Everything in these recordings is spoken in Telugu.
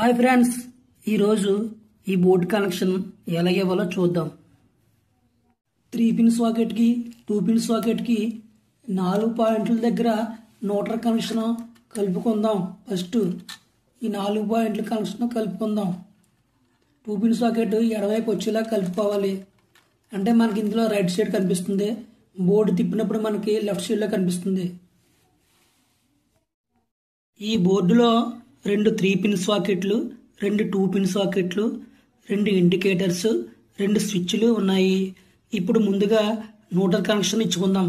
హాయ్ ఫ్రెండ్స్, ఈరోజు ఈ బోర్డు కనెక్షన్ ఎలా ఇవ్వాలో చూద్దాం. 3 పిన్ సాకెట్కి 2 పిన్ సాకెట్కి 4 పాయింట్ల దగ్గర న్యూట్రల్ కనెక్షన్ కలుపుకుందాం. ఫస్ట్ ఈ 4 పాయింట్ల కనెక్షన్ కలుపుకుందాం. 2 పిన్ సాకెట్ ఎడమవైపు వచ్చేలా కలుపుకోవాలి. అంటే మనకి ఇందులో రైట్ సైడ్ కనిపిస్తుంది, బోర్డు తిప్పినప్పుడు మనకి లెఫ్ట్ సైడ్లో కనిపిస్తుంది. ఈ బోర్డులో 2 3 పిన్ సాకెట్లు, 2 2 పిన్ సాకెట్లు, 2 ఇండికేటర్స్, 2 స్విచ్లు ఉన్నాయి. ఇప్పుడు ముందుగా న్యూట్రల్ కనెక్షన్ ఇచ్చుకుందాం.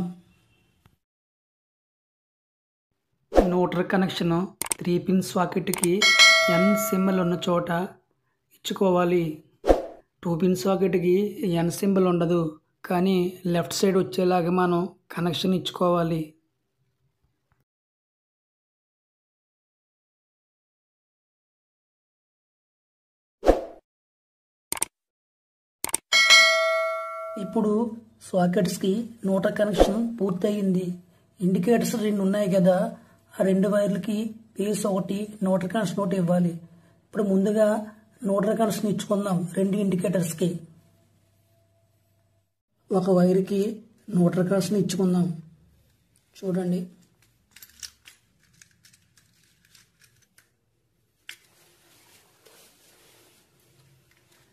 న్యూట్రల్ కనెక్షన్ 3 పిన్ సాకెట్కి N సింబల్ ఉన్న చోట ఇచ్చుకోవాలి. 2 పిన్ సాకెట్కి N సింబల్ ఉండదు, కానీ లెఫ్ట్ సైడ్ వచ్చేలాగా మనం కనెక్షన్ ఇచ్చుకోవాలి. ఇప్పుడు సాకెట్స్కి న్యూట్రల్ కనెక్షన్ పూర్తయింది. ఇండికేటర్స్ 2 ఉన్నాయి కదా, ఆ 2 వైర్లకి పేస్ ఒకటి, న్యూట్రల్ కనెక్షన్ ఒకటి ఇవ్వాలి. ఇప్పుడు ముందుగా న్యూట్రల్ కనెక్షన్ ఇచ్చుకుందాం. 2 ఇండికేటర్స్కి ఒక వైర్కి న్యూట్రల్ కనెక్షన్ ఇచ్చుకుందాం. చూడండి,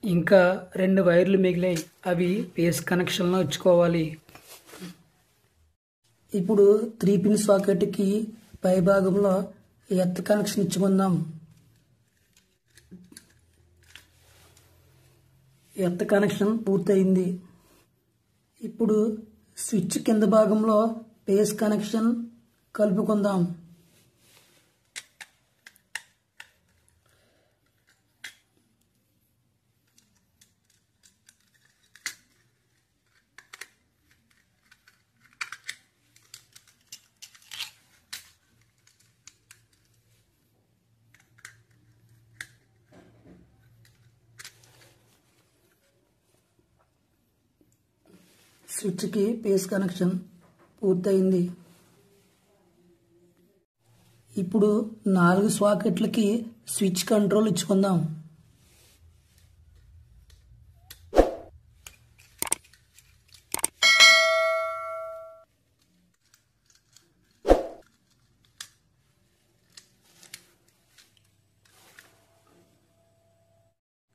ఇంకా 2 వైర్లు మిగిలాయి, అవి పేస్ కనెక్షన్లో ఇచ్చుకోవాలి. ఇప్పుడు 3 పిన్ సాకెట్కి పై భాగంలో ఎర్త్ కనెక్షన్ ఇచ్చుకుందాం. ఎర్త్ కనెక్షన్ పూర్తయింది. ఇప్పుడు స్విచ్ కింద భాగంలో పేస్ కనెక్షన్ కలుపుకుందాం. స్విచ్కి పేస్ కనెక్షన్ పూర్తయింది. ఇప్పుడు 4 సాకెట్లకి స్విచ్ కంట్రోల్ ఇచ్చుకుందాం.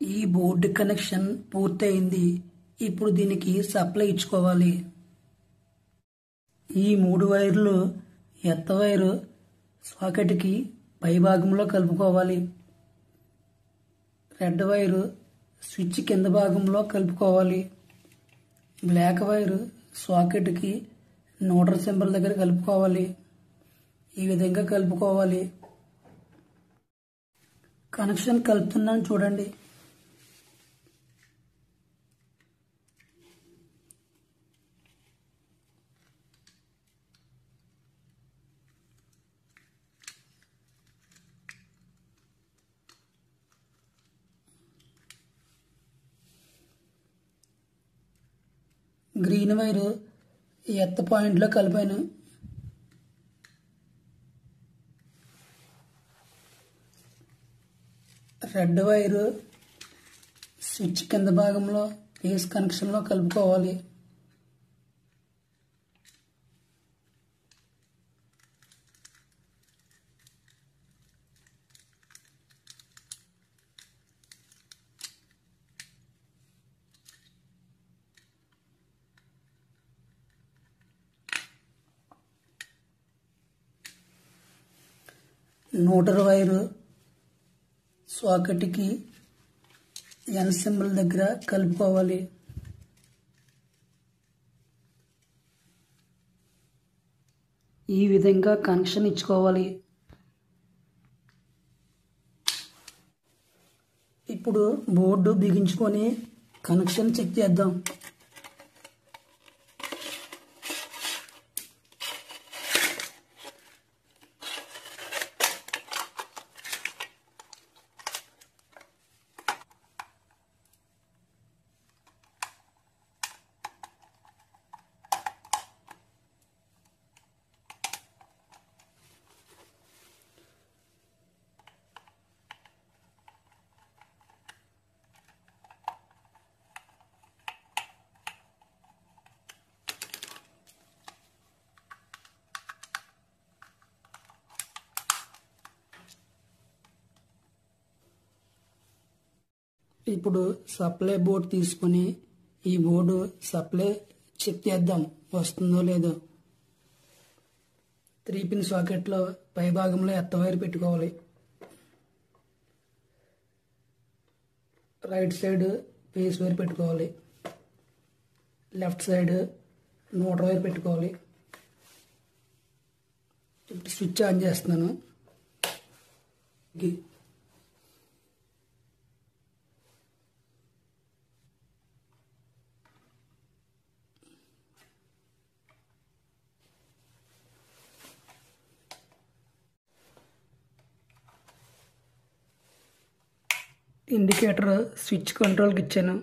ఈ బోర్డు కనెక్షన్ పూర్తయింది. ఇప్పుడు దీనికి సప్లై ఇచ్చుకోవాలి. ఈ 3 వైర్లు ఎర్త్ వైరు సాకెట్కి పై భాగంలో కలుపుకోవాలి. రెడ్ వైరు స్విచ్ కింద భాగంలో కలుపుకోవాలి. బ్లాక్ వైరు సాకెట్కి న్యూట్రల్ సింబల్ దగ్గర కలుపుకోవాలి. ఈ విధంగా కలుపుకోవాలి. కనెక్షన్ కలుపుతున్నాను చూడండి. గ్రీన్ వైరు ఎర్త్ పాయింట్లో కలిపాను. రెడ్ వైరు స్విచ్ కింద భాగంలో పేస్ కనెక్షన్లో కలుపుకోవాలి. న్యూట్రల్ వైరు సాకెట్కి N సింబల్ దగ్గర కలుపుకోవాలి. ఈ విధంగా కనెక్షన్ ఇచ్చుకోవాలి. ఇప్పుడు బోర్డు బిగించుకొని కనెక్షన్ చెక్ చేద్దాం. ఇప్పుడు సప్లై బోర్డు తీసుకొని ఈ బోర్డు సప్లై చెక్ చేద్దాం వస్తుందో లేదో. 3 పిన్ సాకెట్లో పై భాగంలో ఎర్త్ వైర్ పెట్టుకోవాలి. రైట్ సైడ్ బేస్ వైర్ పెట్టుకోవాలి. లెఫ్ట్ సైడ్ న్యూట్రల్ వైర్ పెట్టుకోవాలి. ఇప్పుడు స్విచ్ ఆన్ చేస్తున్నాను. ఇండికేటర్ స్విచ్ కంట్రోల్కి ఇచ్చాను.